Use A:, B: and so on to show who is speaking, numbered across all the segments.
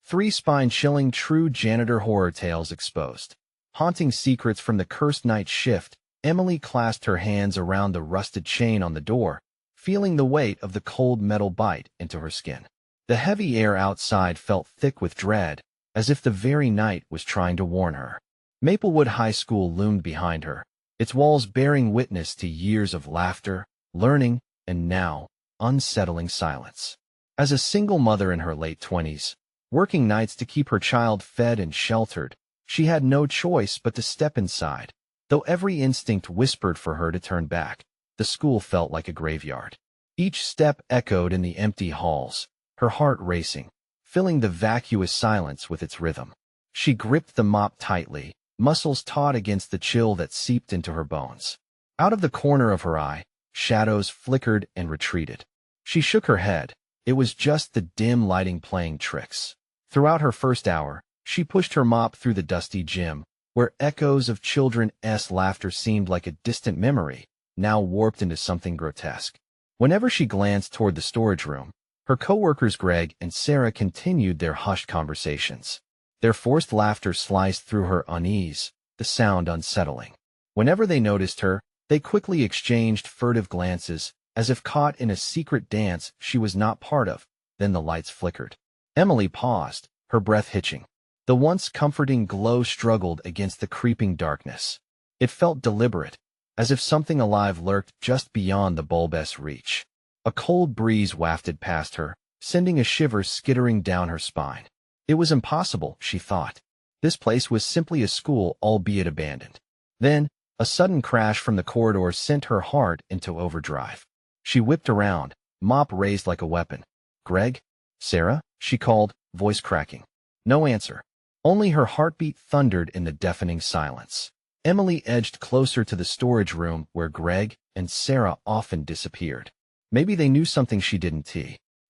A: Three spine-chilling true janitor horror tales exposed. Haunting secrets from the cursed night shift, Emily clasped her hands around the rusted chain on the door, feeling the weight of the cold metal bite into her skin. The heavy air outside felt thick with dread, as if the very night was trying to warn her. Maplewood High School loomed behind her, its walls bearing witness to years of laughter, learning, and now, unsettling silence. As a single mother in her late 20s, working nights to keep her child fed and sheltered, she had no choice but to step inside. Though every instinct whispered for her to turn back, the school felt like a graveyard. Each step echoed in the empty halls, her heart racing, filling the vacuous silence with its rhythm. She gripped the mop tightly, muscles taut against the chill that seeped into her bones. Out of the corner of her eye, shadows flickered and retreated. She shook her head. It was just the dim lighting playing tricks. Throughout her first hour, she pushed her mop through the dusty gym, where echoes of children's laughter seemed like a distant memory, now warped into something grotesque. Whenever she glanced toward the storage room, her coworkers Greg and Sarah continued their hushed conversations. Their forced laughter sliced through her unease, the sound unsettling. Whenever they noticed her, they quickly exchanged furtive glances, as if caught in a secret dance she was not part of. Then the lights flickered. Emily paused, her breath hitching. The once comforting glow struggled against the creeping darkness. It felt deliberate, as if something alive lurked just beyond the bulbous reach. A cold breeze wafted past her, sending a shiver skittering down her spine. It was impossible, she thought. This place was simply a school, albeit abandoned. Then, a sudden crash from the corridor sent her heart into overdrive. She whipped around, mop raised like a weapon. "Greg? Sarah?" she called, voice cracking. No answer. Only her heartbeat thundered in the deafening silence. Emily edged closer to the storage room where Greg and Sarah often disappeared. Maybe they knew something she didn't.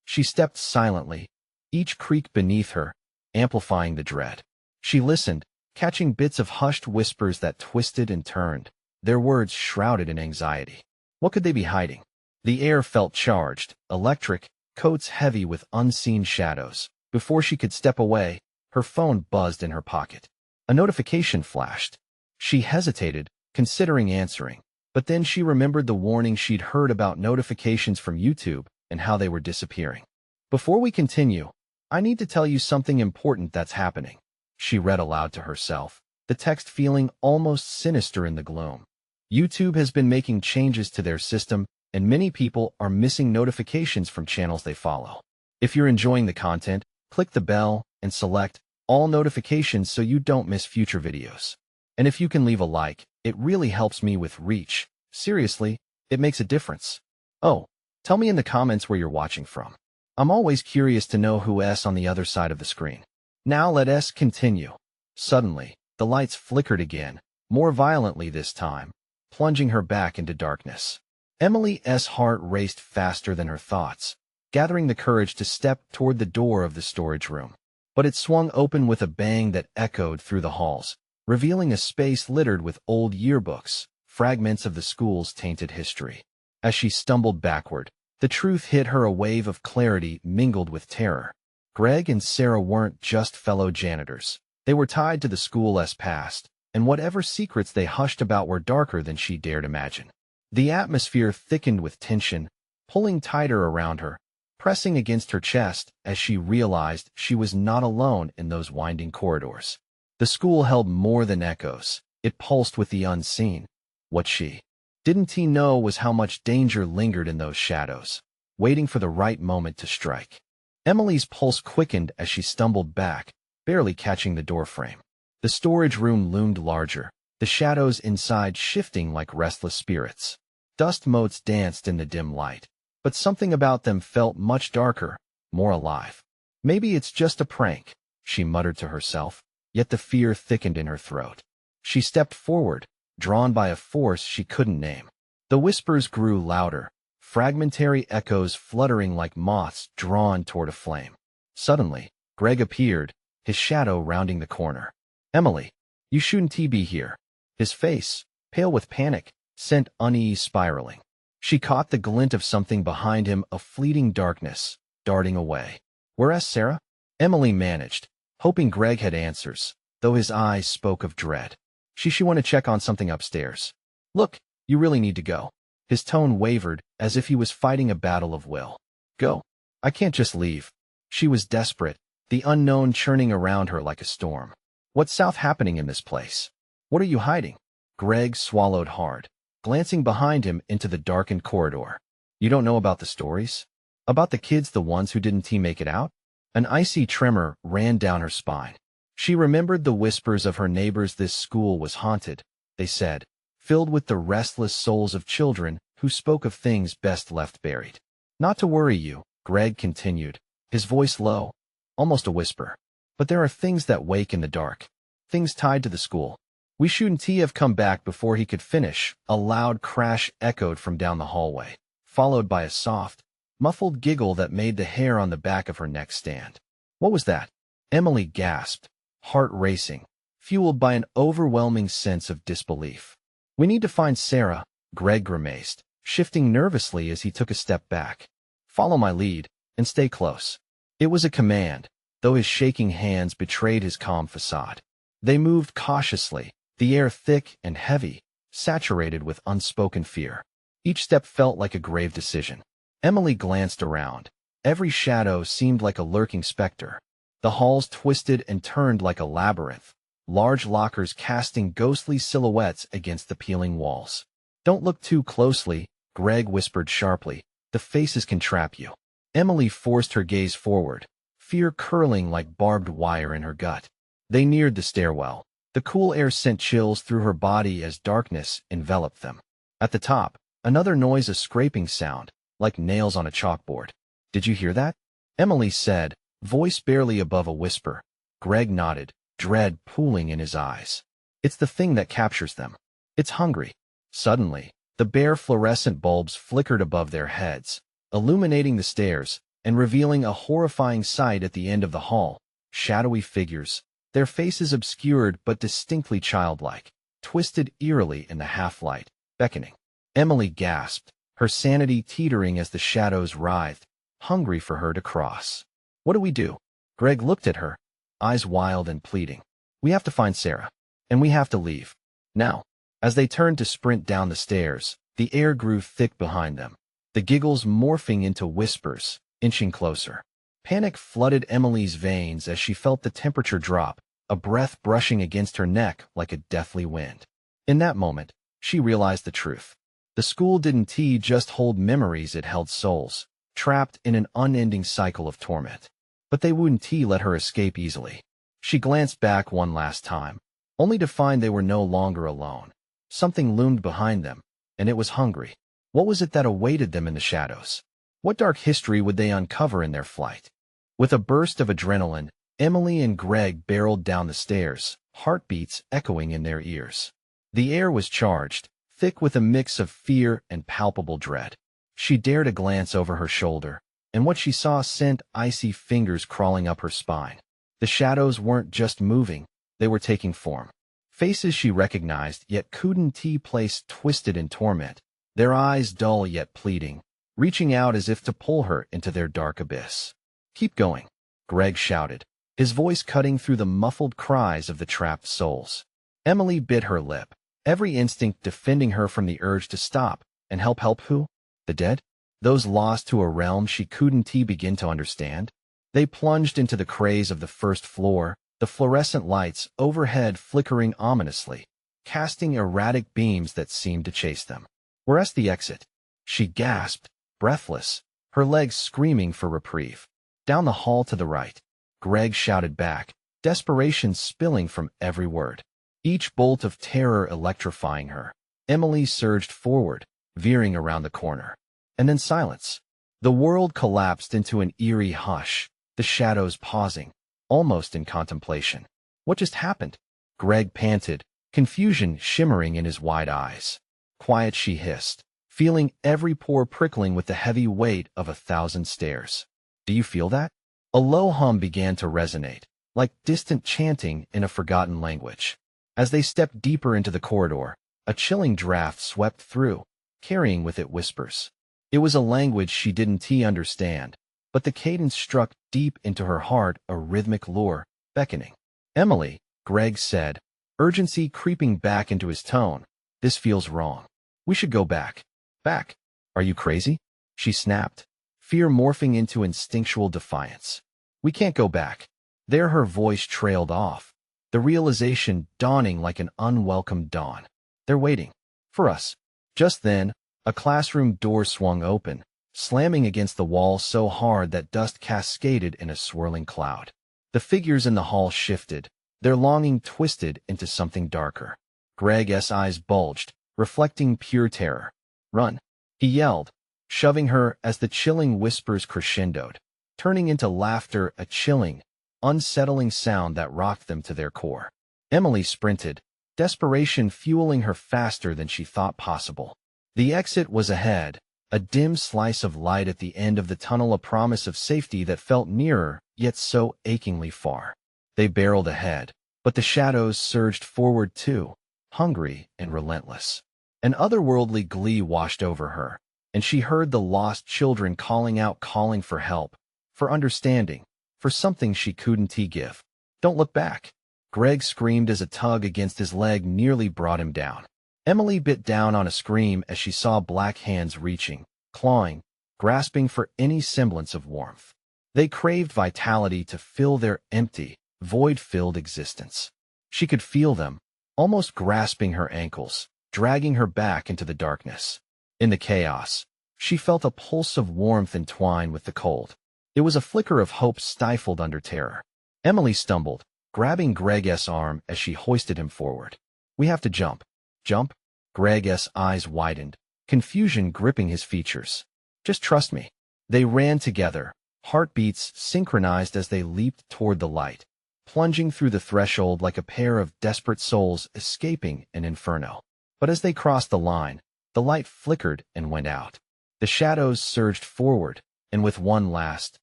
A: She stepped silently, each creak beneath her, amplifying the dread. She listened, catching bits of hushed whispers that twisted and turned, their words shrouded in anxiety. What could they be hiding? The air felt charged, electric, coats heavy with unseen shadows. Before she could step away, her phone buzzed in her pocket. A notification flashed. She hesitated, considering answering, but then she remembered the warning she'd heard about notifications from YouTube and how they were disappearing. "Before we continue, I need to tell you something important that's happening," she read aloud to herself, the text feeling almost sinister in the gloom. "YouTube has been making changes to their system, and many people are missing notifications from channels they follow. If you're enjoying the content, click the bell and select all notifications so you don't miss future videos. And if you can leave a like, it really helps me with reach. Seriously, it makes a difference. Oh, tell me in the comments where you're watching from. I'm always curious to know who's on the other side of the screen." Now let us continue. Suddenly, the lights flickered again, more violently this time, plunging her back into darkness. Emily's heart raced faster than her thoughts, gathering the courage to step toward the door of the storage room. But it swung open with a bang that echoed through the halls, revealing a space littered with old yearbooks, fragments of the school's tainted history. As she stumbled backward, the truth hit her, a wave of clarity mingled with terror. Greg and Sarah weren't just fellow janitors. They were tied to the school's past, and whatever secrets they hushed about were darker than she dared imagine. The atmosphere thickened with tension, pulling tighter around her, pressing against her chest as she realized she was not alone in those winding corridors. The school held more than echoes. It pulsed with the unseen. What she didn't know was how much danger lingered in those shadows, waiting for the right moment to strike. Emily's pulse quickened as she stumbled back, barely catching the doorframe. The storage room loomed larger, the shadows inside shifting like restless spirits. Dust motes danced in the dim light, but something about them felt much darker, more alive. "Maybe it's just a prank," she muttered to herself, yet the fear thickened in her throat. She stepped forward, drawn by a force she couldn't name. The whispers grew louder, fragmentary echoes fluttering like moths drawn toward a flame. Suddenly, Greg appeared, his shadow rounding the corner. "Emily, you shouldn't be here." His face, pale with panic, sent unease spiraling. She caught the glint of something behind him, a fleeting darkness, darting away. "Where's Sarah?" Emily managed, hoping Greg had answers, though his eyes spoke of dread. She want to check on something upstairs. Look, you really need to go. His tone wavered, as if he was fighting a battle of will. Go. I can't just leave. She was desperate, the unknown churning around her like a storm. What's south happening in this place? What are you hiding? Greg swallowed hard, glancing behind him into the darkened corridor. You don't know about the stories? About the kids, the ones who didn't make it out? An icy tremor ran down her spine. She remembered the whispers of her neighbors. This school was haunted, they said, filled with the restless souls of children who spoke of things best left buried. Not to worry you, Greg continued, his voice low, almost a whisper. But there are things that wake in the dark, things tied to the school. We shouldn't have come back before he could finish. A loud crash echoed from down the hallway, followed by a soft, muffled giggle that made the hair on the back of her neck stand. What was that? Emily gasped, heart racing, fueled by an overwhelming sense of disbelief. We need to find Sarah, Greg grimaced, shifting nervously as he took a step back. Follow my lead, and stay close. It was a command, though his shaking hands betrayed his calm facade. They moved cautiously, the air thick and heavy, saturated with unspoken fear. Each step felt like a grave decision. Emily glanced around. Every shadow seemed like a lurking specter. The halls twisted and turned like a labyrinth, large lockers casting ghostly silhouettes against the peeling walls. Don't look too closely, Greg whispered sharply. The faces can trap you. Emily forced her gaze forward, fear curling like barbed wire in her gut. They neared the stairwell. The cool air sent chills through her body as darkness enveloped them. At the top, another noise, a scraping sound, like nails on a chalkboard. Did you hear that? Emily said, voice barely above a whisper. Greg nodded, dread pooling in his eyes. It's the thing that captures them. It's hungry. Suddenly, the bare fluorescent bulbs flickered above their heads, illuminating the stairs and revealing a horrifying sight at the end of the hall. Shadowy figures, their faces obscured but distinctly childlike, twisted eerily in the half-light, beckoning. Emily gasped, her sanity teetering as the shadows writhed, hungry for her to cross. What do we do? Greg looked at her, eyes wild and pleading. We have to find Sarah, and we have to leave. Now. As they turned to sprint down the stairs, the air grew thick behind them, the giggles morphing into whispers, inching closer. Panic flooded Emily's veins as she felt the temperature drop, a breath brushing against her neck like a deathly wind. In that moment, she realized the truth. The school didn't just hold memories, it held souls, trapped in an unending cycle of torment. But they wouldn't let her escape easily. She glanced back one last time, only to find they were no longer alone. Something loomed behind them, and it was hungry. What was it that awaited them in the shadows? What dark history would they uncover in their flight? With a burst of adrenaline, Emily and Greg barreled down the stairs, heartbeats echoing in their ears. The air was charged, thick with a mix of fear and palpable dread. She dared a glance over her shoulder, and what she saw sent icy fingers crawling up her spine. The shadows weren't just moving, they were taking form. Faces she recognized, yet couldn't place, twisted in torment, their eyes dull yet pleading, reaching out as if to pull her into their dark abyss. Keep going, Greg shouted, his voice cutting through the muffled cries of the trapped souls. Emily bit her lip, every instinct defending her from the urge to stop and help who? The dead? Those lost to a realm she couldn't begin to understand? They plunged into the craze of the first floor, the fluorescent lights overhead flickering ominously, casting erratic beams that seemed to chase them. Where's the exit? She gasped, breathless, her legs screaming for reprieve. Down the hall to the right, Greg shouted back, desperation spilling from every word. Each bolt of terror electrifying her. Emily surged forward, veering around the corner. And then silence. The world collapsed into an eerie hush, the shadows pausing, almost in contemplation. What just happened? Greg panted, confusion shimmering in his wide eyes. Quiet, she hissed, feeling every pore prickling with the heavy weight of 1,000 stairs. Do you feel that? A low hum began to resonate, like distant chanting in a forgotten language. As they stepped deeper into the corridor, a chilling draft swept through, carrying with it whispers. It was a language she didn't understand, but the cadence struck deep into her heart, a rhythmic lure, beckoning. Emily, Greg said, urgency creeping back into his tone. This feels wrong. We should go back. Back? Are you crazy? She snapped, fear morphing into instinctual defiance. We can't go back. There her voice trailed off, the realization dawning like an unwelcome dawn. They're waiting. For us. Just then, a classroom door swung open, slamming against the wall so hard that dust cascaded in a swirling cloud. The figures in the hall shifted, their longing twisted into something darker. Greg's eyes bulged, reflecting pure terror. Run, he yelled, shoving her as the chilling whispers crescendoed, turning into laughter, a chilling, unsettling sound that rocked them to their core. Emily sprinted, desperation fueling her faster than she thought possible. The exit was ahead, a dim slice of light at the end of the tunnel, a promise of safety that felt nearer, yet so achingly far. They barreled ahead, but the shadows surged forward too, hungry and relentless. An otherworldly glee washed over her, and she heard the lost children calling out, calling for help, for understanding, for something she couldn't give. Don't look back, Greg screamed as a tug against his leg nearly brought him down. Emily bit down on a scream as she saw black hands reaching, clawing, grasping for any semblance of warmth. They craved vitality to fill their empty, void-filled existence. She could feel them, almost grasping her ankles, dragging her back into the darkness. In the chaos, she felt a pulse of warmth entwine with the cold. It was a flicker of hope stifled under terror. Emily stumbled, grabbing Greg's arm as she hoisted him forward. We have to jump. Jump? Greg's eyes widened, confusion gripping his features. Just trust me. They ran together, heartbeats synchronized as they leaped toward the light, plunging through the threshold like a pair of desperate souls escaping an inferno. But as they crossed the line, the light flickered and went out. The shadows surged forward, and with one last,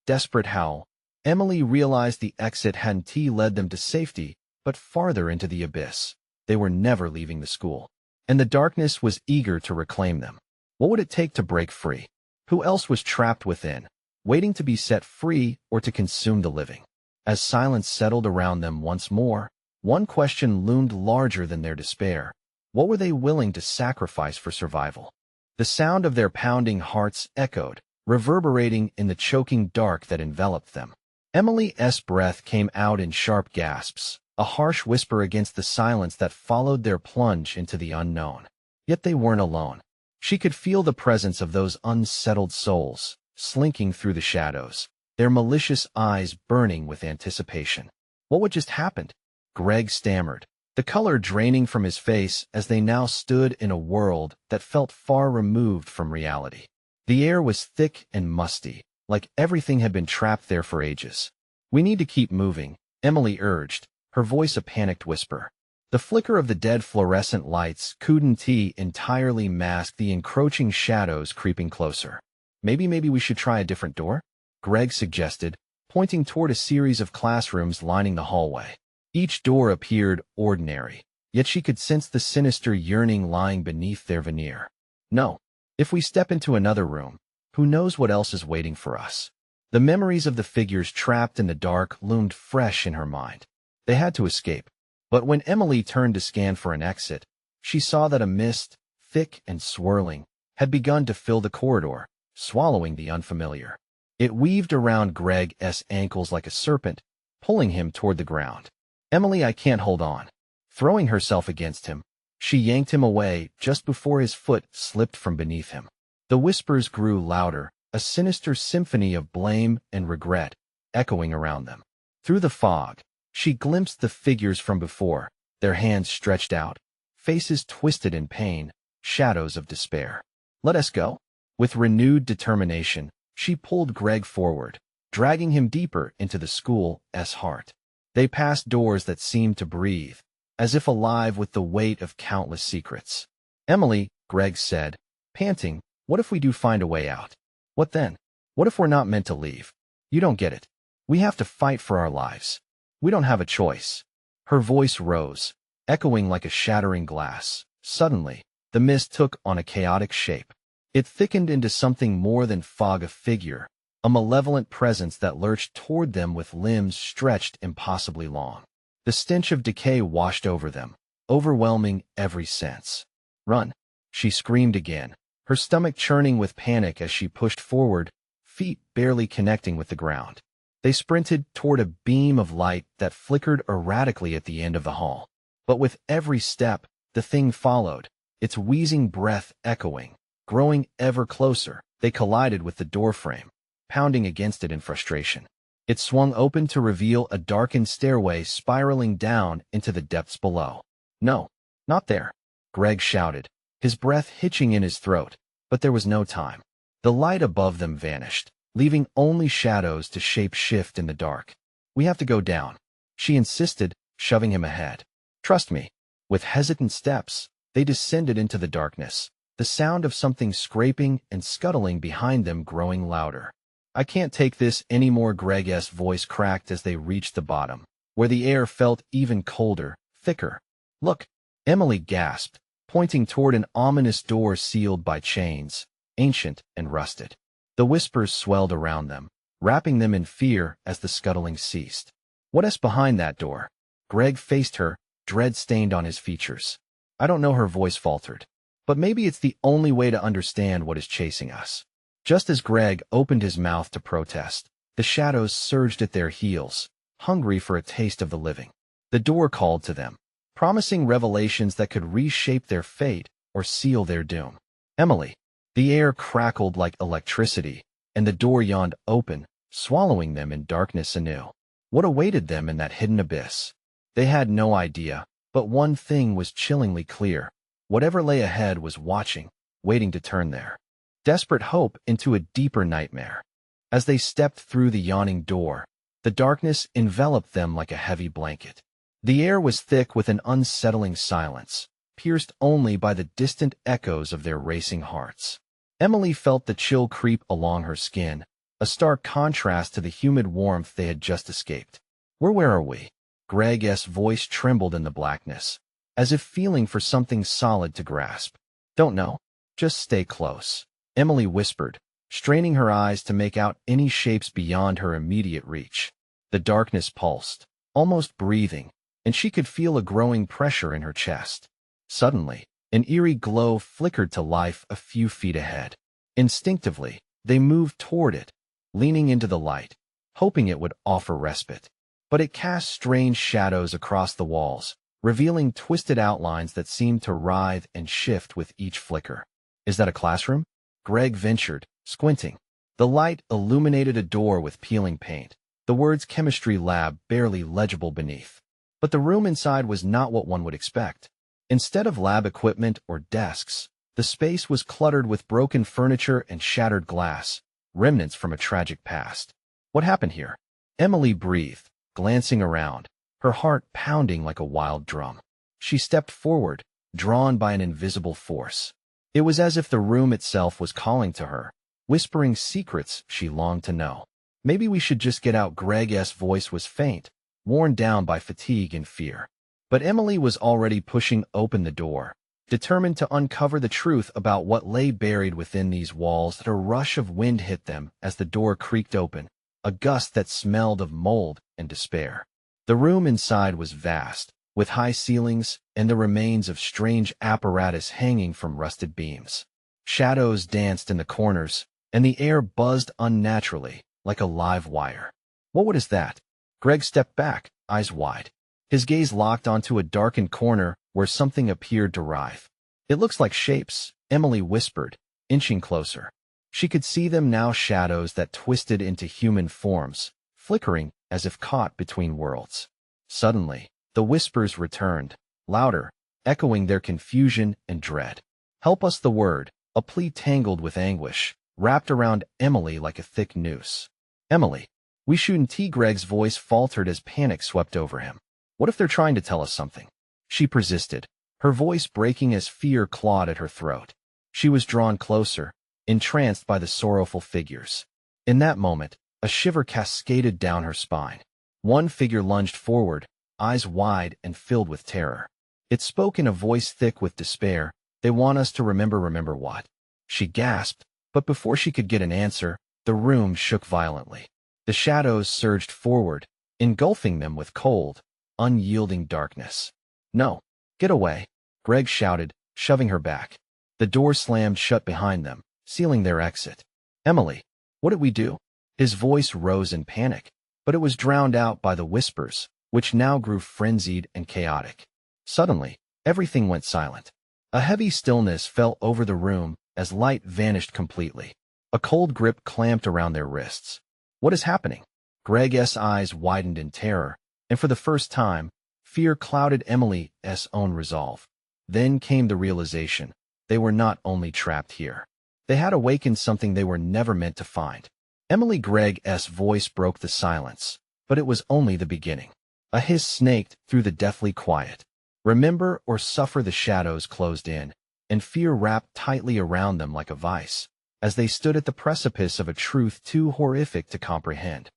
A: desperate howl, Emily realized the exit hadn't led them to safety, but farther into the abyss. They were never leaving the school, and the darkness was eager to reclaim them. What would it take to break free? Who else was trapped within, waiting to be set free or to consume the living? As silence settled around them once more, one question loomed larger than their despair. What were they willing to sacrifice for survival? The sound of their pounding hearts echoed, reverberating in the choking dark that enveloped them. Emily's breath came out in sharp gasps, a harsh whisper against the silence that followed their plunge into the unknown. Yet they weren't alone. She could feel the presence of those unsettled souls, slinking through the shadows, their malicious eyes burning with anticipation. What had just happened? Greg stammered, the color draining from his face as they now stood in a world that felt far removed from reality. The air was thick and musty, like everything had been trapped there for ages. We need to keep moving, Emily urged, her voice a panicked whisper. The flicker of the dead fluorescent lights couldn't entirely mask the encroaching shadows creeping closer. Maybe we should try a different door? Greg suggested, pointing toward a series of classrooms lining the hallway. Each door appeared ordinary, yet she could sense the sinister yearning lying beneath their veneer. No. If we step into another room, who knows what else is waiting for us? The memories of the figures trapped in the dark loomed fresh in her mind. They had to escape. But when Emily turned to scan for an exit, she saw that a mist, thick and swirling, had begun to fill the corridor, swallowing the unfamiliar. It weaved around Greg's ankles like a serpent, pulling him toward the ground. Emily, I can't hold on. Throwing herself against him, she yanked him away just before his foot slipped from beneath him. The whispers grew louder, a sinister symphony of blame and regret, echoing around them. Through the fog, she glimpsed the figures from before, their hands stretched out, faces twisted in pain, shadows of despair. Let us go. With renewed determination, she pulled Greg forward, dragging him deeper into the school's heart. They passed doors that seemed to breathe, as if alive with the weight of countless secrets. Emily, Greg said, panting, what if we do find a way out? What then? What if we're not meant to leave? You don't get it. We have to fight for our lives. We don't have a choice. Her voice rose, echoing like a shattering glass. Suddenly, the mist took on a chaotic shape. It thickened into something more than fog, a figure, a malevolent presence that lurched toward them with limbs stretched impossibly long. The stench of decay washed over them, overwhelming every sense. "Run!" she screamed again, her stomach churning with panic as she pushed forward, feet barely connecting with the ground. They sprinted toward a beam of light that flickered erratically at the end of the hall. But with every step, the thing followed, its wheezing breath echoing, growing ever closer. They collided with the doorframe, pounding against it in frustration. It swung open to reveal a darkened stairway spiraling down into the depths below. "No, not there," Greg shouted, his breath hitching in his throat, but there was no time. The light above them vanished, leaving only shadows to shape-shift in the dark. "We have to go down," she insisted, shoving him ahead. "Trust me." With hesitant steps, they descended into the darkness, the sound of something scraping and scuttling behind them growing louder. "I can't take this anymore," Greg's voice cracked as they reached the bottom, where the air felt even colder, thicker. "Look," Emily gasped, pointing toward an ominous door sealed by chains, ancient and rusted. The whispers swelled around them, wrapping them in fear as the scuttling ceased. "What is behind that door?" Greg faced her, dread stained on his features. "I don't know," her voice faltered. "But maybe it's the only way to understand what is chasing us." Just as Greg opened his mouth to protest, the shadows surged at their heels, hungry for a taste of the living. The door called to them, promising revelations that could reshape their fate or seal their doom. "Emily." The air crackled like electricity, and the door yawned open, swallowing them in darkness anew. What awaited them in that hidden abyss? They had no idea, but one thing was chillingly clear. Whatever lay ahead was watching, waiting to turn their desperate hope into a deeper nightmare. As they stepped through the yawning door, the darkness enveloped them like a heavy blanket. The air was thick with an unsettling silence, pierced only by the distant echoes of their racing hearts. Emily felt the chill creep along her skin, a stark contrast to the humid warmth they had just escaped. Where are we?" Greg's voice trembled in the blackness, as if feeling for something solid to grasp. "Don't know. Just stay close," Emily whispered, straining her eyes to make out any shapes beyond her immediate reach. The darkness pulsed, almost breathing, and she could feel a growing pressure in her chest. Suddenly, an eerie glow flickered to life a few feet ahead. Instinctively, they moved toward it, leaning into the light, hoping it would offer respite. But it cast strange shadows across the walls, revealing twisted outlines that seemed to writhe and shift with each flicker. "Is that a classroom?" Greg ventured, squinting. The light illuminated a door with peeling paint, the words chemistry lab barely legible beneath. But the room inside was not what one would expect. Instead of lab equipment or desks, the space was cluttered with broken furniture and shattered glass, remnants from a tragic past. "What happened here?" Emily breathed, glancing around, her heart pounding like a wild drum. She stepped forward, drawn by an invisible force. It was as if the room itself was calling to her, whispering secrets she longed to know. "Maybe we should just get out." Greg's voice was faint, worn down by fatigue and fear. But Emily was already pushing open the door, determined to uncover the truth about what lay buried within these walls. A rush of wind hit them as the door creaked open, a gust that smelled of mold and despair. The room inside was vast, with high ceilings and the remains of strange apparatus hanging from rusted beams. Shadows danced in the corners, and the air buzzed unnaturally, like a live wire. "What is that?" Greg stepped back, eyes wide. His gaze locked onto a darkened corner where something appeared to writhe. "It looks like shapes," Emily whispered, inching closer. She could see them now, shadows that twisted into human forms, flickering as if caught between worlds. Suddenly, the whispers returned, louder, echoing their confusion and dread. "Help us!" The word, a plea tangled with anguish, wrapped around Emily like a thick noose. "Emily, we shouldn't." Greg's voice faltered as panic swept over him. "What if they're trying to tell us something?" She persisted, her voice breaking as fear clawed at her throat. She was drawn closer, entranced by the sorrowful figures. In that moment, a shiver cascaded down her spine. One figure lunged forward, eyes wide and filled with terror. It spoke in a voice thick with despair. "They want us to remember." "Remember what?" She gasped, but before she could get an answer, The room shook violently. The shadows surged forward, engulfing them with cold, unyielding darkness. "No, get away," Greg shouted, shoving her back. The door slammed shut behind them, sealing their exit. "Emily, what did we do?" His voice rose in panic, but it was drowned out by the whispers, which now grew frenzied and chaotic. Suddenly, everything went silent. A heavy stillness fell over the room as light vanished completely. A cold grip clamped around their wrists. "What is happening?" Greg's eyes widened in terror, and for the first time, fear clouded Emily's own resolve. Then came the realization. They were not only trapped here. They had awakened something they were never meant to find. Emily Greg's voice broke the silence, but it was only the beginning. A hiss snaked through the deathly quiet. Remember or suffer. The shadows closed in, and fear wrapped tightly around them like a vice, as they stood at the precipice of a truth too horrific to comprehend.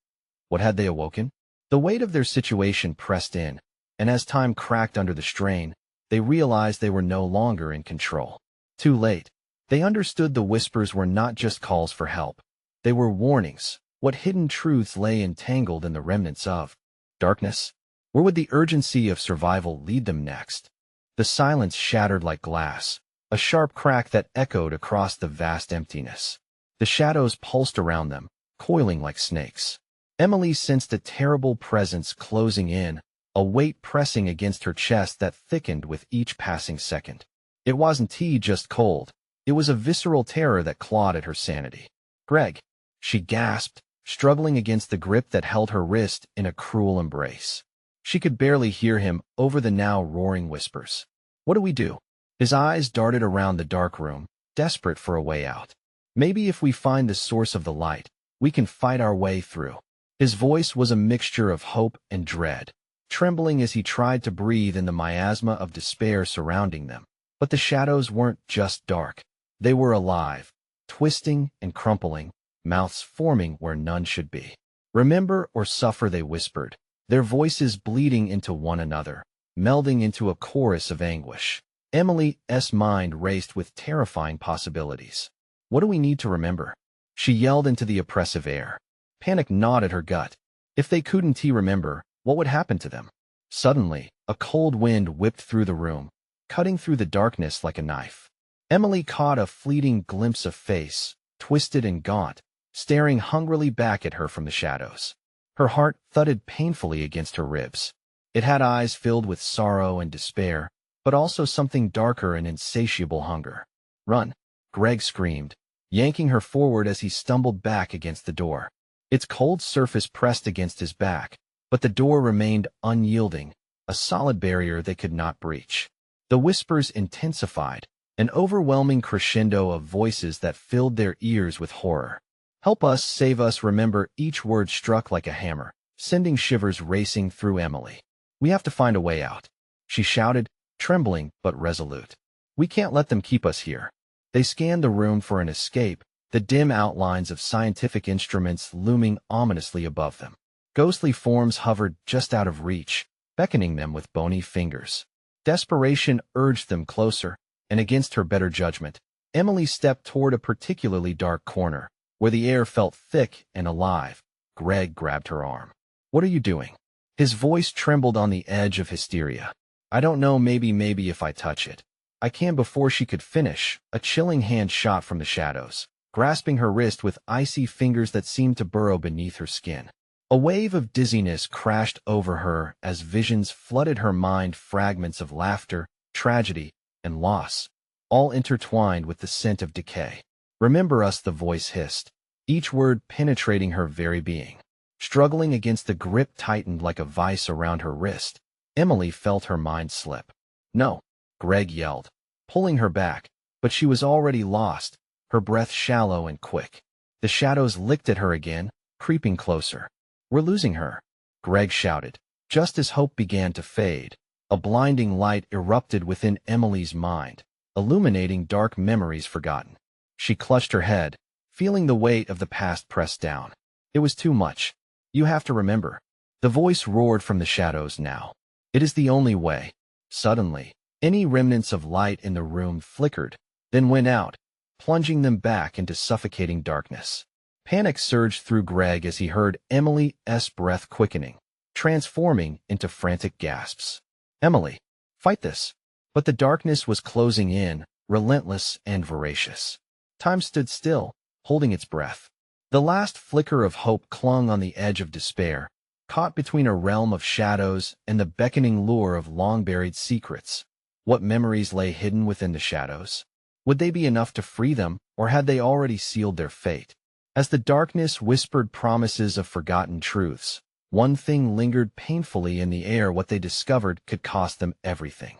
A: What had they awoken? The weight of their situation pressed in, and as time cracked under the strain, they realized they were no longer in control. Too late. They understood the whispers were not just calls for help. They were warnings. What hidden truths lay entangled in the remnants of darkness? Where would the urgency of survival lead them next? The silence shattered like glass, a sharp crack that echoed across the vast emptiness. The shadows pulsed around them, coiling like snakes. Emily sensed a terrible presence closing in, a weight pressing against her chest that thickened with each passing second. It wasn't just cold. It was a visceral terror that clawed at her sanity. "Greg," she gasped, struggling against the grip that held her wrist in a cruel embrace. She could barely hear him over the now roaring whispers. "What do we do?" His eyes darted around the dark room, desperate for a way out. "Maybe if we find the source of the light, we can fight our way through." His voice was a mixture of hope and dread, trembling as he tried to breathe in the miasma of despair surrounding them. But the shadows weren't just dark. They were alive, twisting and crumpling, mouths forming where none should be. "Remember or suffer," they whispered, their voices bleeding into one another, melding into a chorus of anguish. Emily's mind raced with terrifying possibilities. "What do we need to remember?" she yelled into the oppressive air. Panic gnawed at her gut. If they couldn't remember, what would happen to them? Suddenly, a cold wind whipped through the room, cutting through the darkness like a knife. Emily caught a fleeting glimpse of face, twisted and gaunt, staring hungrily back at her from the shadows. Her heart thudded painfully against her ribs. It had eyes filled with sorrow and despair, but also something darker and insatiable hunger. "Run!" Greg screamed, yanking her forward as he stumbled back against the door. Its cold surface pressed against his back, but the door remained unyielding, a solid barrier they could not breach. The whispers intensified, an overwhelming crescendo of voices that filled their ears with horror. "Help us, save us, remember." Each word struck like a hammer, sending shivers racing through Emily. "We have to find a way out," she shouted, trembling but resolute. "We can't let them keep us here." They scanned the room for an escape, the dim outlines of scientific instruments looming ominously above them. Ghostly forms hovered just out of reach, beckoning them with bony fingers. Desperation urged them closer, and against her better judgment, Emily stepped toward a particularly dark corner, where the air felt thick and alive. Greg grabbed her arm. "What are you doing?" His voice trembled on the edge of hysteria. "I don't know, maybe if I touch it." "I can." Before she could finish, a chilling hand shot from the shadows, grasping her wrist with icy fingers that seemed to burrow beneath her skin. A wave of dizziness crashed over her as visions flooded her mind, fragments of laughter, tragedy, and loss, all intertwined with the scent of decay. "Remember us," the voice hissed, each word penetrating her very being. Struggling against the grip tightened like a vice around her wrist, Emily felt her mind slip. "No," Greg yelled, pulling her back, but she was already lost, her breath shallow and quick. The shadows licked at her again, creeping closer. "We're losing her," Greg shouted. Just as hope began to fade, a blinding light erupted within Emily's mind, illuminating dark memories forgotten. She clutched her head, feeling the weight of the past pressed down. "It was too much. You have to remember." The voice roared from the shadows now. "It is the only way." Suddenly, any remnants of light in the room flickered, then went out, plunging them back into suffocating darkness. Panic surged through Greg as he heard Emily's breath quickening, transforming into frantic gasps. Emily, fight this. But the darkness was closing in, relentless and voracious. Time stood still, holding its breath. The last flicker of hope clung on the edge of despair, caught between a realm of shadows and the beckoning lure of long-buried secrets. What memories lay hidden within the shadows? Would they be enough to free them, or had they already sealed their fate? As the darkness whispered promises of forgotten truths, one thing lingered painfully in the air. What they discovered could cost them everything.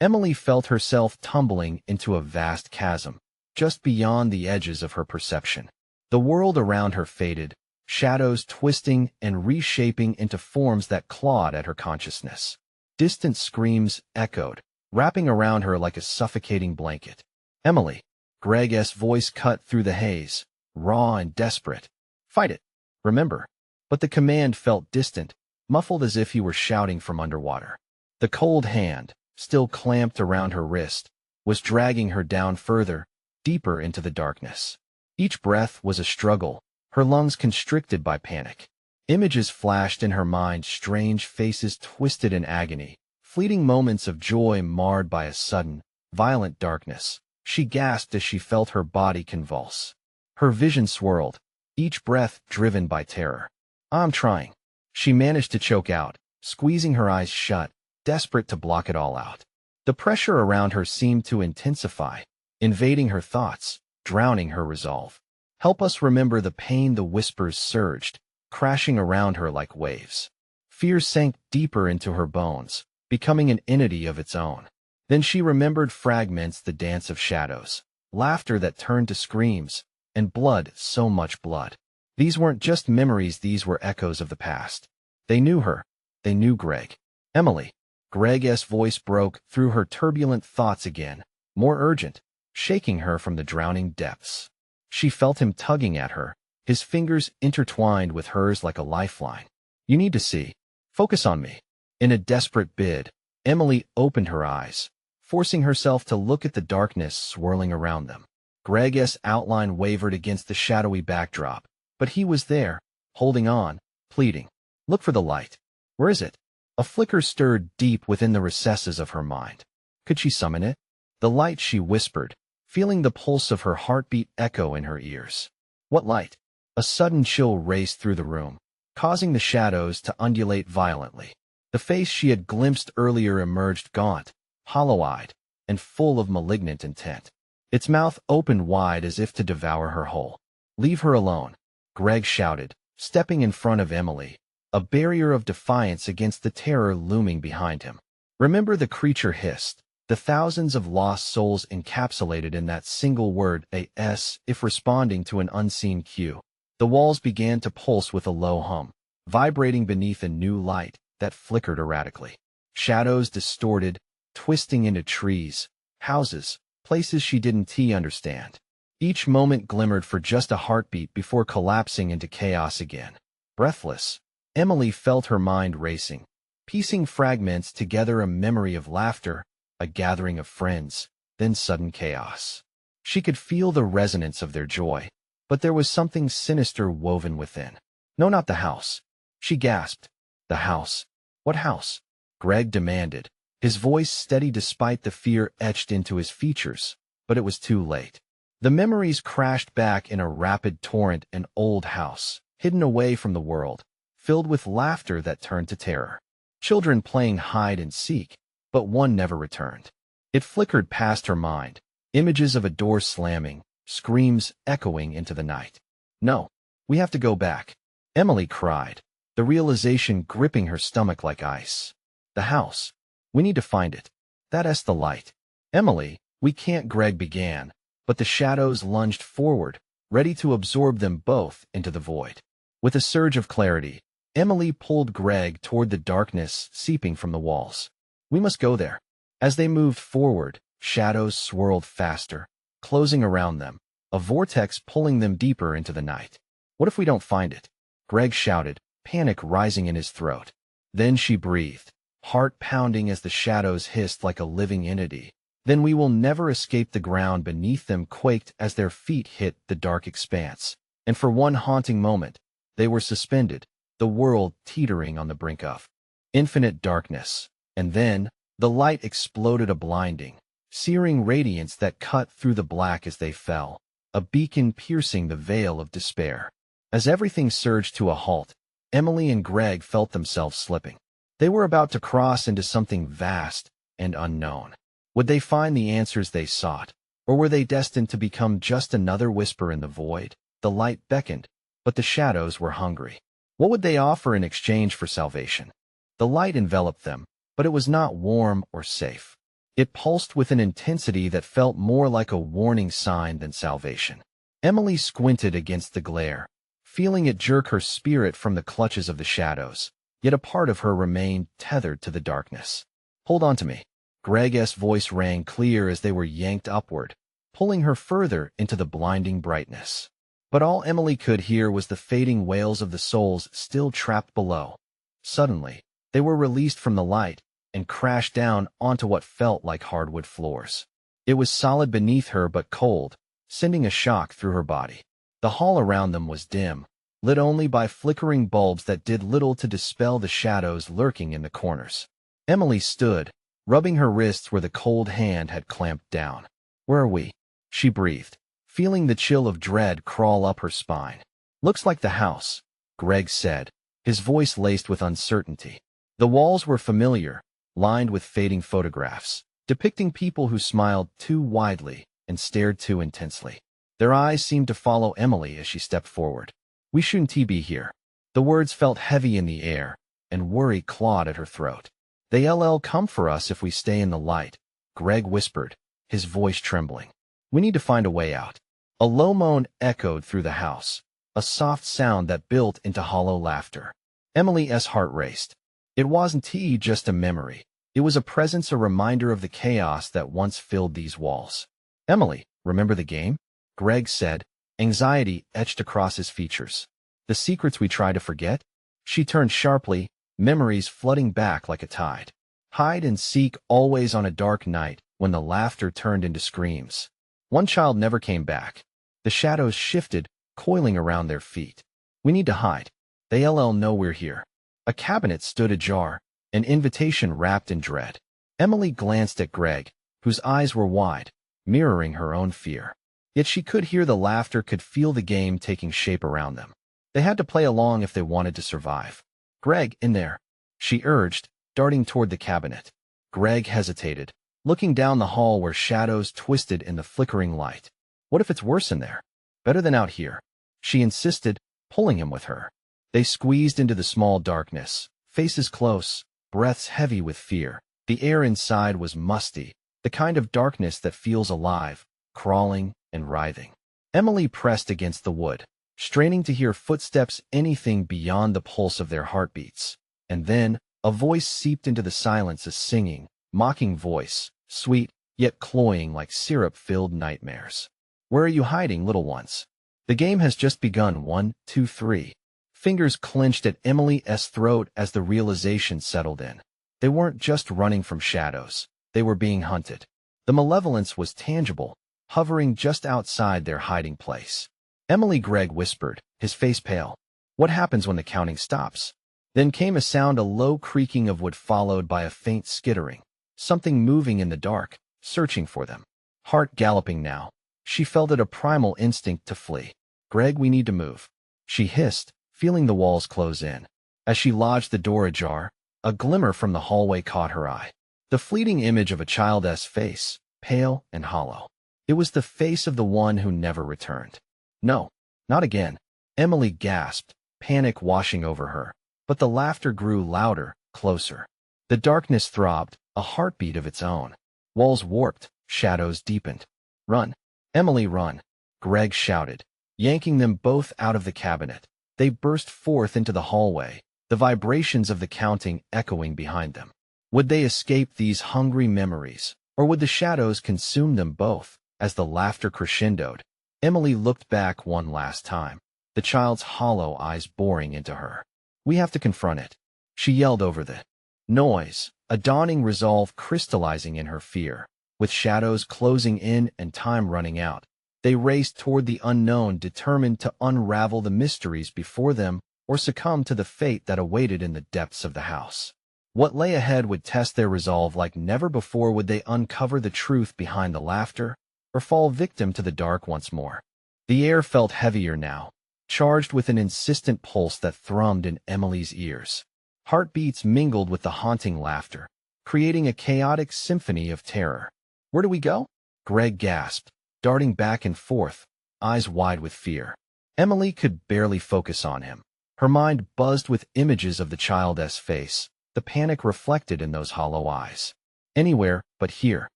A: Emily felt herself tumbling into a vast chasm, just beyond the edges of her perception. The world around her faded, shadows twisting and reshaping into forms that clawed at her consciousness. Distant screams echoed, wrapping around her like a suffocating blanket. Emily, Greg's voice cut through the haze, raw and desperate. Fight it. Remember. But the command felt distant, muffled as if he were shouting from underwater. The cold hand, still clamped around her wrist, was dragging her down further, deeper into the darkness. Each breath was a struggle, her lungs constricted by panic. Images flashed in her mind, strange faces twisted in agony, fleeting moments of joy marred by a sudden, violent darkness. She gasped as she felt her body convulse. Her vision swirled, each breath driven by terror. I'm trying. She managed to choke out, squeezing her eyes shut, desperate to block it all out. The pressure around her seemed to intensify, invading her thoughts, drowning her resolve. Help us remember the pain. The whispers surged, crashing around her like waves. Fear sank deeper into her bones, becoming an entity of its own. Then she remembered fragments, the dance of shadows, laughter that turned to screams, and blood, so much blood. These weren't just memories, these were echoes of the past. They knew her. They knew Greg. Emily. Greg's voice broke through her turbulent thoughts again, more urgent, shaking her from the drowning depths. She felt him tugging at her, his fingers intertwined with hers like a lifeline. You need to see. Focus on me. In a desperate bid, Emily opened her eyes, forcing herself to look at the darkness swirling around them. Greg's outline wavered against the shadowy backdrop, but he was there, holding on, pleading. Look for the light. Where is it? A flicker stirred deep within the recesses of her mind. Could she summon it? The light, she whispered, feeling the pulse of her heartbeat echo in her ears. What light? A sudden chill raced through the room, causing the shadows to undulate violently. The face she had glimpsed earlier emerged gaunt, hollow-eyed, and full of malignant intent. Its mouth opened wide as if to devour her whole. Leave her alone, Greg shouted, stepping in front of Emily, a barrier of defiance against the terror looming behind him. Remember, the creature hissed, the thousands of lost souls encapsulated in that single word, if responding to an unseen cue. The walls began to pulse with a low hum, vibrating beneath a new light that flickered erratically. Shadows distorted, twisting into trees, houses, places she didn't understand. Each moment glimmered for just a heartbeat before collapsing into chaos again. Breathless, Emily felt her mind racing, piecing fragments together, a memory of laughter, a gathering of friends, then sudden chaos. She could feel the resonance of their joy, but there was something sinister woven within. No, not the house. She gasped. The house. What house? Greg demanded, his voice steady despite the fear etched into his features, but it was too late. The memories crashed back in a rapid torrent. An old house, hidden away from the world, filled with laughter that turned to terror. Children playing hide and seek, but one never returned. It flickered past her mind, images of a door slamming, screams echoing into the night. No, we have to go back, Emily cried, the realization gripping her stomach like ice. The house. We need to find it. That's the light. Emily, we can't, Greg began, but the shadows lunged forward, ready to absorb them both into the void. With a surge of clarity, Emily pulled Greg toward the darkness seeping from the walls. We must go there. As they moved forward, shadows swirled faster, closing around them, a vortex pulling them deeper into the night. What if we don't find it? Greg shouted, panic rising in his throat. Then she breathed, heart pounding as the shadows hissed like a living entity. Then we will never escape. The ground beneath them quaked as their feet hit the dark expanse, and for one haunting moment, they were suspended, the world teetering on the brink of infinite darkness. And then, the light exploded, a blinding, searing radiance that cut through the black as they fell, a beacon piercing the veil of despair. As everything surged to a halt, Emily and Greg felt themselves slipping. They were about to cross into something vast and unknown. Would they find the answers they sought, or were they destined to become just another whisper in the void? The light beckoned, but the shadows were hungry. What would they offer in exchange for salvation? The light enveloped them, but it was not warm or safe. It pulsed with an intensity that felt more like a warning sign than salvation. Emily squinted against the glare, feeling it jerk her spirit from the clutches of the shadows, yet a part of her remained tethered to the darkness. "Hold on to me." Greg's voice rang clear as they were yanked upward, pulling her further into the blinding brightness. But all Emily could hear was the fading wails of the souls still trapped below. Suddenly, they were released from the light and crashed down onto what felt like hardwood floors. It was solid beneath her but cold, sending a shock through her body. The hall around them was dim, lit only by flickering bulbs that did little to dispel the shadows lurking in the corners. Emily stood, rubbing her wrists where the cold hand had clamped down. "Where are we?" she breathed, feeling the chill of dread crawl up her spine. "Looks like the house," Greg said, his voice laced with uncertainty. The walls were familiar, lined with fading photographs, depicting people who smiled too widely and stared too intensely. Their eyes seemed to follow Emily as she stepped forward. "We shouldn't be here." The words felt heavy in the air, and worry clawed at her throat. "They'll come for us if we stay in the light," Greg whispered, his voice trembling. "We need to find a way out." A low moan echoed through the house, a soft sound that built into hollow laughter. Emily's heart raced. It wasn't just a memory. It was a presence, a reminder of the chaos that once filled these walls. "Emily, remember the game?" Greg said, anxiety etched across his features. "The secrets we try to forget?" She turned sharply, memories flooding back like a tide. Hide and seek, always on a dark night when the laughter turned into screams. One child never came back. The shadows shifted, coiling around their feet. "We need to hide. They'll know we're here." A cabinet stood ajar, an invitation wrapped in dread. Emily glanced at Greg, whose eyes were wide, mirroring her own fear. Yet she could hear the laughter, could feel the game taking shape around them. They had to play along if they wanted to survive. "Greg, in there," she urged, darting toward the cabinet. Greg hesitated, looking down the hall where shadows twisted in the flickering light. "What if it's worse in there? Better than out here," she insisted, pulling him with her. They squeezed into the small darkness, faces close, breaths heavy with fear. The air inside was musty, the kind of darkness that feels alive, crawling and writhing. Emily pressed against the wood, straining to hear footsteps, anything beyond the pulse of their heartbeats. And then, a voice seeped into the silence, a singing, mocking voice, sweet, yet cloying like syrup-filled nightmares. "Where are you hiding, little ones? The game has just begun. 1, 2, 3. Fingers clenched at Emily's throat as the realization settled in. They weren't just running from shadows. They were being hunted. The malevolence was tangible, hovering just outside their hiding place. "Emily," Greg whispered, his face pale. "What happens when the counting stops?" Then came a sound, a low creaking of wood followed by a faint skittering, something moving in the dark, searching for them. Heart galloping now, she felt it, a primal instinct to flee. "Greg, we need to move," she hissed, feeling the walls close in. As she lodged the door ajar, a glimmer from the hallway caught her eye. The fleeting image of a child's face, pale and hollow. It was the face of the one who never returned. "No, not again," Emily gasped, panic washing over her. But the laughter grew louder, closer. The darkness throbbed, a heartbeat of its own. Walls warped, shadows deepened. "Run, Emily, run," Greg shouted, yanking them both out of the cabinet. They burst forth into the hallway, the vibrations of the counting echoing behind them. Would they escape these hungry memories, or would the shadows consume them both? As the laughter crescendoed, Emily looked back one last time, the child's hollow eyes boring into her. "We have to confront it," she yelled over the noise, a dawning resolve crystallizing in her fear. With shadows closing in and time running out, They raced toward the unknown, determined to unravel the mysteries before them or succumb to the fate that awaited in the depths of the house. What lay ahead would test their resolve like never before. Would they uncover the truth behind the laughter, or fall victim to the dark once more? The air felt heavier now, charged with an insistent pulse that thrummed in Emily's ears. Heartbeats mingled with the haunting laughter, creating a chaotic symphony of terror. "Where do we go?" Greg gasped, darting back and forth, eyes wide with fear. Emily could barely focus on him. Her mind buzzed with images of the child's face, the panic reflected in those hollow eyes. "Anywhere but here,"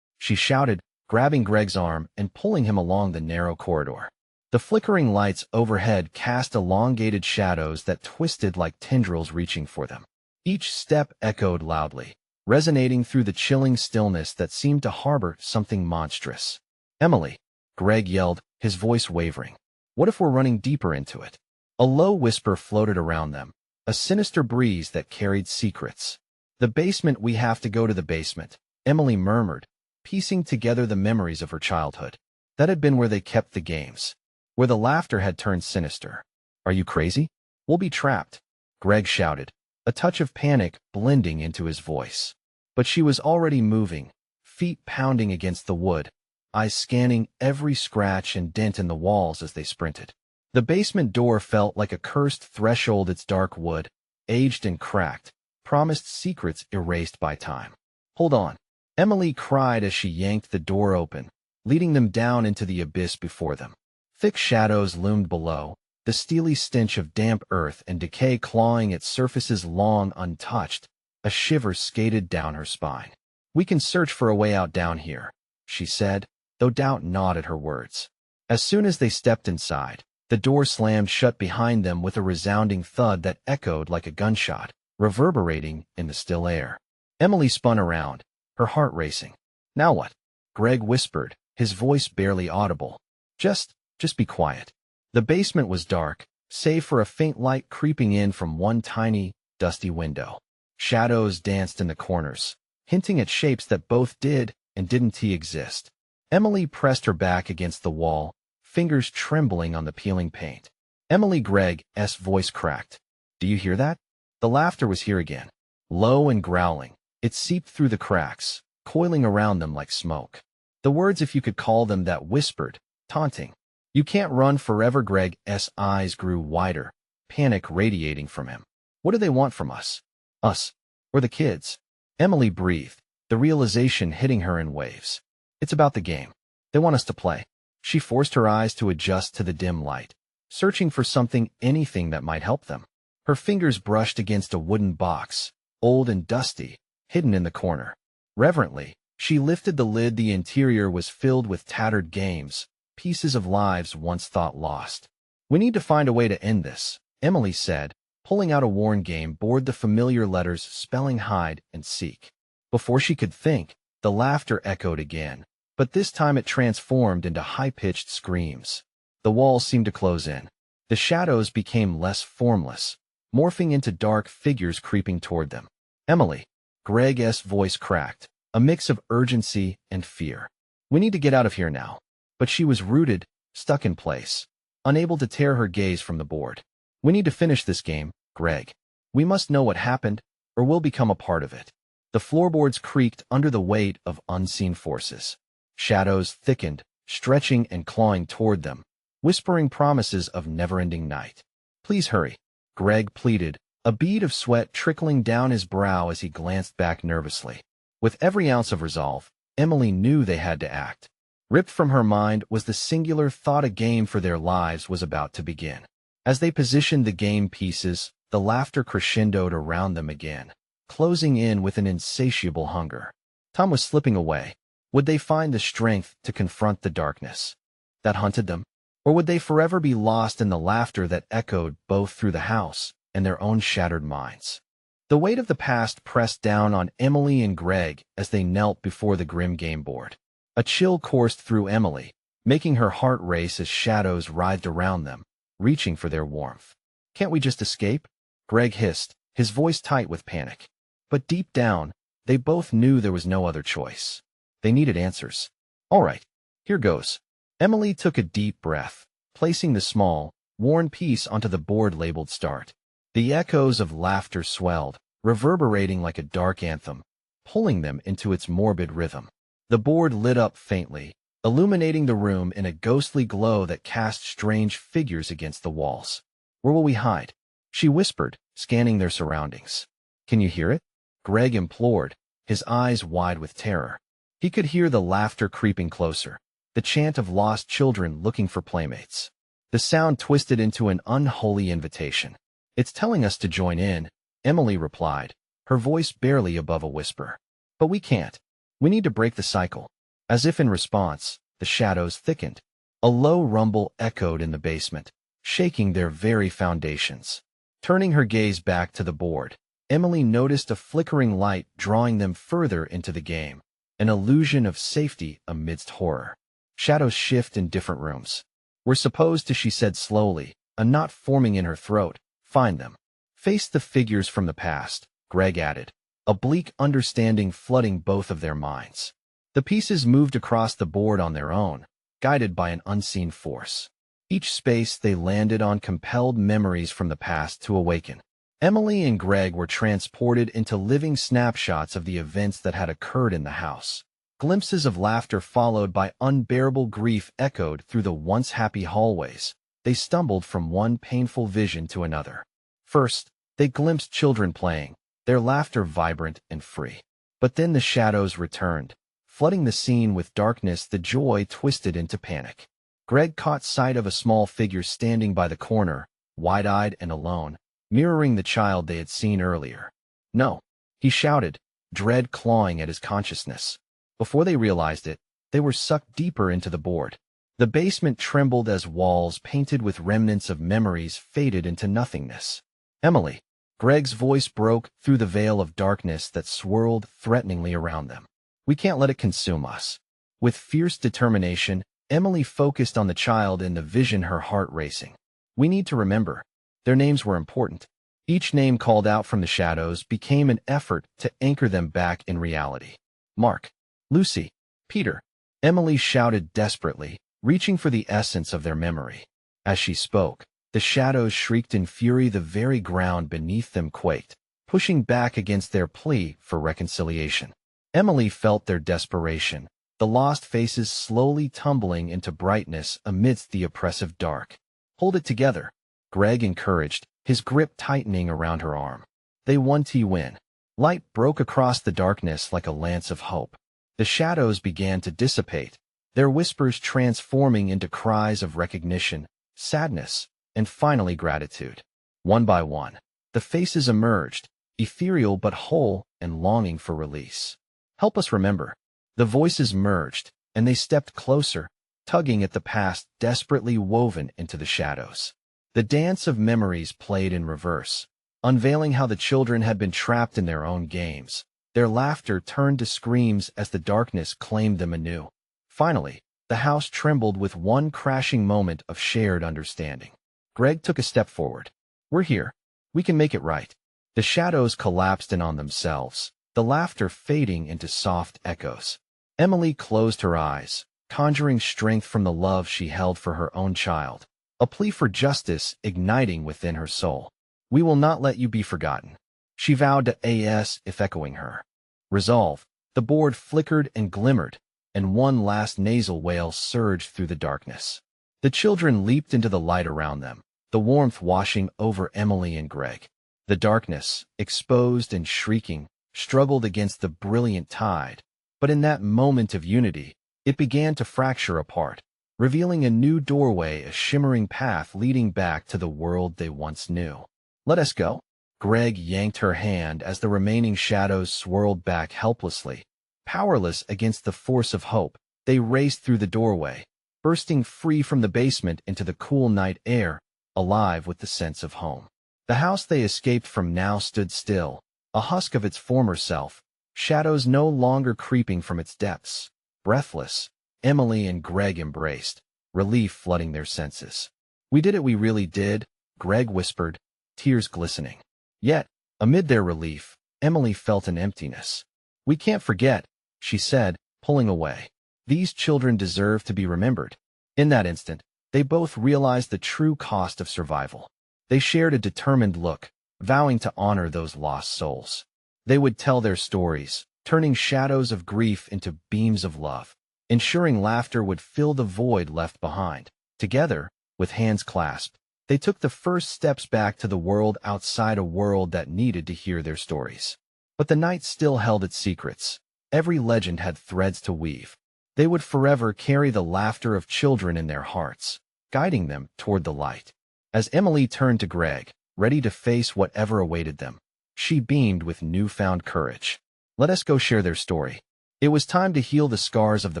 A: she shouted, grabbing Greg's arm and pulling him along the narrow corridor. The flickering lights overhead cast elongated shadows that twisted like tendrils reaching for them. Each step echoed loudly, resonating through the chilling stillness that seemed to harbor something monstrous. "Emily," Greg yelled, his voice wavering. "What if we're running deeper into it?" A low whisper floated around them, a sinister breeze that carried secrets. "The basement, we have to go to the basement," Emily murmured, piecing together the memories of her childhood. That had been where they kept the games, where the laughter had turned sinister. "Are you crazy? We'll be trapped," Greg shouted, a touch of panic blending into his voice. But she was already moving, feet pounding against the wood, eyes scanning every scratch and dent in the walls as they sprinted. The basement door felt like a cursed threshold. Its dark wood, aged and cracked, promised secrets erased by time. "Hold on," Emily cried as she yanked the door open, leading them down into the abyss before them. Thick shadows loomed below, the steely stench of damp earth and decay clawing at surfaces long untouched. A shiver skated down her spine. "We can search for a way out down here," she said, though doubt gnawed at her words. As soon as they stepped inside, the door slammed shut behind them with a resounding thud that echoed like a gunshot, reverberating in the still air. Emily spun around, her heart racing. "Now what?" Greg whispered, his voice barely audible. Just be quiet." The basement was dark, save for a faint light creeping in from one tiny, dusty window. Shadows danced in the corners, hinting at shapes that both did and didn't exist. Emily pressed her back against the wall, fingers trembling on the peeling paint. Greg's voice cracked. "Do you hear that?" The laughter was here again, low and growling. It seeped through the cracks, coiling around them like smoke. The words, if you could call them that, whispered, taunting. "You can't run forever." Greg's eyes grew wider, panic radiating from him. "What do they want from us? Us, or the kids?" Emily breathed, the realization hitting her in waves. "It's about the game. They want us to play." She forced her eyes to adjust to the dim light, searching for something, anything that might help them. Her fingers brushed against a wooden box, old and dusty, hidden in the corner. Reverently, she lifted the lid. The interior was filled with tattered games, pieces of lives once thought lost. "We need to find a way to end this," Emily said, pulling out a worn game board, the familiar letters spelling hide and seek. Before she could think, the laughter echoed again, but this time it transformed into high-pitched screams. The walls seemed to close in. The shadows became less formless, morphing into dark figures creeping toward them. "Emily," Greg's voice cracked, a mix of urgency and fear. "We need to get out of here now." But she was rooted, stuck in place, unable to tear her gaze from the board. "We need to finish this game, Greg. We must know what happened, or we'll become a part of it." The floorboards creaked under the weight of unseen forces. Shadows thickened, stretching and clawing toward them, whispering promises of never-ending night. "Please hurry," Greg pleaded, a bead of sweat trickling down his brow as he glanced back nervously. With every ounce of resolve, Emily knew they had to act. Ripped from her mind was the singular thought: a game for their lives was about to begin. As they positioned the game pieces, the laughter crescendoed around them again, closing in with an insatiable hunger. Time was slipping away. Would they find the strength to confront the darkness that hunted them? Or would they forever be lost in the laughter that echoed both through the house and their own shattered minds? The weight of the past pressed down on Emily and Greg as they knelt before the grim game board. A chill coursed through Emily, making her heart race as shadows writhed around them, reaching for their warmth. "Can't we just escape?" Greg hissed, his voice tight with panic. But deep down, they both knew there was no other choice. They needed answers. "All right, here goes." Emily took a deep breath, placing the small, worn piece onto the board labeled Start. The echoes of laughter swelled, reverberating like a dark anthem, pulling them into its morbid rhythm. The board lit up faintly, illuminating the room in a ghostly glow that cast strange figures against the walls. "Where will we hide?" she whispered, scanning their surroundings. "Can you hear it?" Greg implored, his eyes wide with terror. He could hear the laughter creeping closer, the chant of lost children looking for playmates. The sound twisted into an unholy invitation. "It's telling us to join in," Emily replied, her voice barely above a whisper. "But we can't. We need to break the cycle." As if in response, the shadows thickened. A low rumble echoed in the basement, shaking their very foundations. Turning her gaze back to the board, Emily noticed a flickering light drawing them further into the game, an illusion of safety amidst horror. Shadows shift in different rooms. "We're supposed to," she said slowly, a knot forming in her throat, "find them. Face the figures from the past," Greg added, a bleak understanding flooding both of their minds. The pieces moved across the board on their own, guided by an unseen force. Each space they landed on compelled memories from the past to awaken. Emily and Greg were transported into living snapshots of the events that had occurred in the house. Glimpses of laughter followed by unbearable grief echoed through the once happy hallways. They stumbled from one painful vision to another. First, they glimpsed children playing, their laughter vibrant and free. But then the shadows returned, flooding the scene with darkness. The joy twisted into panic. Greg caught sight of a small figure standing by the corner, wide-eyed and alone, mirroring the child they had seen earlier. "No!" he shouted, dread clawing at his consciousness. Before they realized it, they were sucked deeper into the board. The basement trembled as walls painted with remnants of memories faded into nothingness. "Emily!" Greg's voice broke through the veil of darkness that swirled threateningly around them. "We can't let it consume us." With fierce determination, Emily focused on the child in the vision, her heart racing. "We need to remember." Their names were important. Each name called out from the shadows became an effort to anchor them back in reality. "Mark, Lucy, Peter," Emily shouted desperately, reaching for the essence of their memory. As she spoke, the shadows shrieked in fury. The very ground beneath them quaked, pushing back against their plea for reconciliation. Emily felt their desperation, the lost faces slowly tumbling into brightness amidst the oppressive dark. "Hold it together," Greg encouraged, his grip tightening around her arm. "They win." Light broke across the darkness like a lance of hope. The shadows began to dissipate, their whispers transforming into cries of recognition, sadness, and finally gratitude. One by one, the faces emerged, ethereal but whole and longing for release. "Help us remember." The voices merged, and they stepped closer, tugging at the past desperately woven into the shadows. The dance of memories played in reverse, unveiling how the children had been trapped in their own games. Their laughter turned to screams as the darkness claimed them anew. Finally, the house trembled with one crashing moment of shared understanding. Greg took a step forward. "We're here. We can make it right." The shadows collapsed in on themselves, the laughter fading into soft echoes. Emily closed her eyes, conjuring strength from the love she held for her own child, a plea for justice igniting within her soul. "We will not let you be forgotten," she vowed to us, if echoing her resolve. The board flickered and glimmered, and one last nasal wail surged through the darkness. The children leaped into the light around them, the warmth washing over Emily and Greg. The darkness, exposed and shrieking, struggled against the brilliant tide, but in that moment of unity, it began to fracture apart, revealing a new doorway, a shimmering path leading back to the world they once knew. "Let us go." Greg yanked her hand as the remaining shadows swirled back helplessly. Powerless against the force of hope, they raced through the doorway, bursting free from the basement into the cool night air, alive with the sense of home. The house they escaped from now stood still, a husk of its former self, shadows no longer creeping from its depths. Breathless, Emily and Greg embraced, relief flooding their senses. "We did it, we really did," Greg whispered, tears glistening. Yet, amid their relief, Emily felt an emptiness. "We can't forget," she said, pulling away. "These children deserve to be remembered." In that instant, they both realized the true cost of survival. They shared a determined look, vowing to honor those lost souls. They would tell their stories, turning shadows of grief into beams of love, ensuring laughter would fill the void left behind. Together, with hands clasped, they took the first steps back to the world outside a world that needed to hear their stories. But the night still held its secrets. Every legend had threads to weave. They would forever carry the laughter of children in their hearts, guiding them toward the light. As Emily turned to Greg, ready to face whatever awaited them, she beamed with newfound courage. Let us go share their story. It was time to heal the scars of the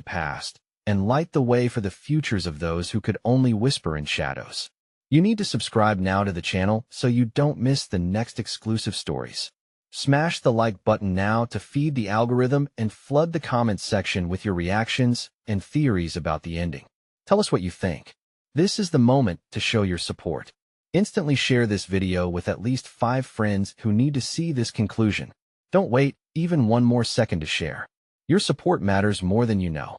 A: past and light the way for the futures of those who could only whisper in shadows. You need to subscribe now to the channel so you don't miss the next exclusive stories. Smash the like button now to feed the algorithm and flood the comments section with your reactions and theories about the ending. Tell us what you think. This is the moment to show your support. Instantly share this video with at least 5 friends who need to see this conclusion. Don't wait even one more second to share. Your support matters more than you know.